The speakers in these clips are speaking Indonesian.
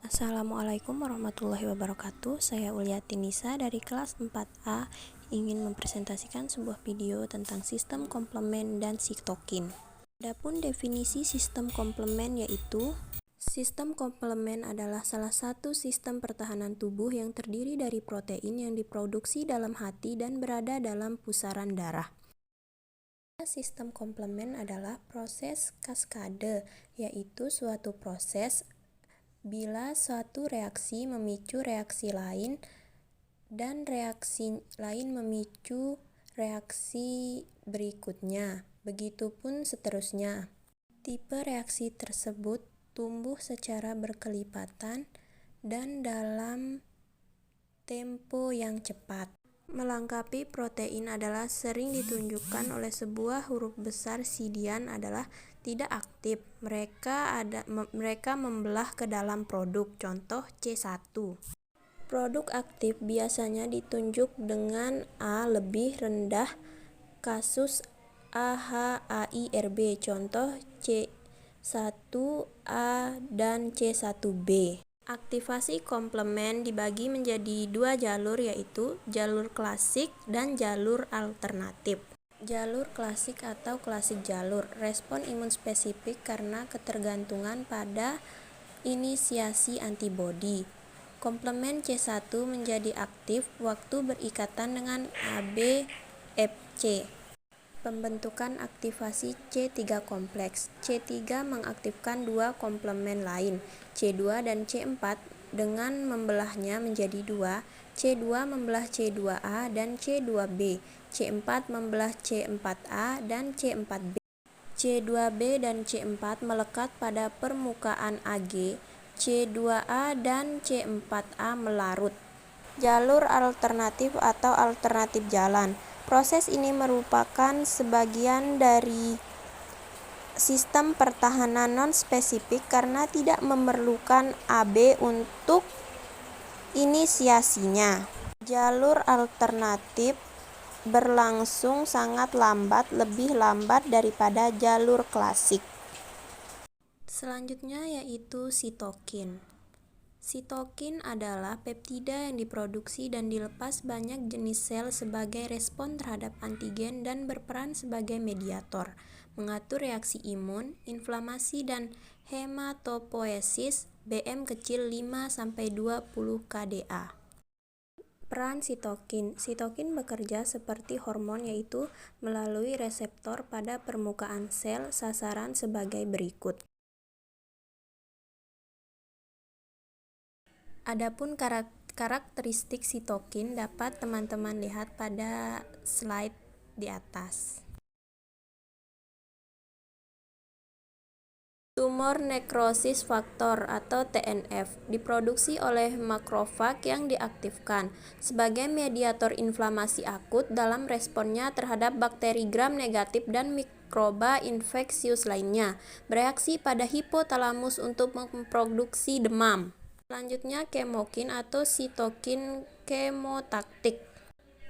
Assalamualaikum warahmatullahi wabarakatuh. Saya Uliati Nisa dari kelas 4A ingin mempresentasikan sebuah video tentang sistem komplement dan sitokin. Adapun definisi sistem komplement yaitu sistem komplement adalah salah satu sistem pertahanan tubuh yang terdiri dari protein yang diproduksi dalam hati dan berada dalam pusaran darah. Sistem komplement adalah proses kaskade, yaitu suatu proses bila suatu reaksi memicu reaksi lain dan reaksi lain memicu reaksi berikutnya, begitupun seterusnya. Tipe reaksi tersebut tumbuh secara berkelipatan dan dalam tempo yang cepat. Melengkapi protein adalah sering ditunjukkan oleh sebuah huruf besar sidian adalah tidak aktif. Mereka membelah ke dalam produk, contoh C1. Produk aktif biasanya ditunjuk dengan A lebih rendah, kasus AHAIRB, contoh C1A dan C1B. Aktivasi komplement dibagi menjadi dua jalur, yaitu jalur klasik dan jalur alternatif. Jalur klasik atau klasik jalur, respon imun spesifik karena ketergantungan pada inisiasi antibodi. Komplement C1 menjadi aktif waktu berikatan dengan ABFC. Pembentukan aktivasi C3 kompleks. C3 mengaktifkan dua komplement lain, C2 dan C4, dengan membelahnya menjadi dua. C2 membelah C2A dan C2B. C4 membelah C4A dan C4B. C2B dan C4 melekat pada permukaan AG. C2A dan C4A melarut. Jalur alternatif atau alternatif jalan. Proses ini merupakan sebagian dari sistem pertahanan non-spesifik karena tidak memerlukan AB untuk inisiasinya. Jalur alternatif berlangsung sangat lambat, lebih lambat daripada jalur klasik. Selanjutnya yaitu sitokin. Sitokin adalah peptida yang diproduksi dan dilepas banyak jenis sel sebagai respon terhadap antigen dan berperan sebagai mediator, mengatur reaksi imun, inflamasi dan hematopoiesis, BM kecil 5-20 kDa. Peran sitokin. Sitokin bekerja seperti hormon, yaitu melalui reseptor pada permukaan sel sasaran sebagai berikut. Adapun karakteristik sitokin dapat teman-teman lihat pada slide di atas. Tumor necrosis factor atau TNF diproduksi oleh makrofag yang diaktifkan sebagai mediator inflamasi akut dalam responnya terhadap bakteri gram negatif dan mikroba infeksius lainnya, bereaksi pada hipotalamus untuk memproduksi demam. Selanjutnya kemokin atau sitokin kemotaktik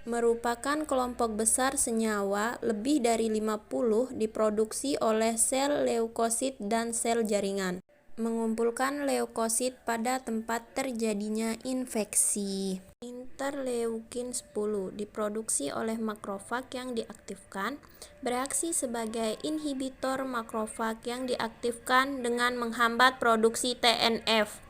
merupakan kelompok besar senyawa lebih dari 50 diproduksi oleh sel leukosit dan sel jaringan, mengumpulkan leukosit pada tempat terjadinya infeksi. Interleukin 10 diproduksi oleh makrofag yang diaktifkan, bereaksi sebagai inhibitor makrofag yang diaktifkan dengan menghambat produksi TNF.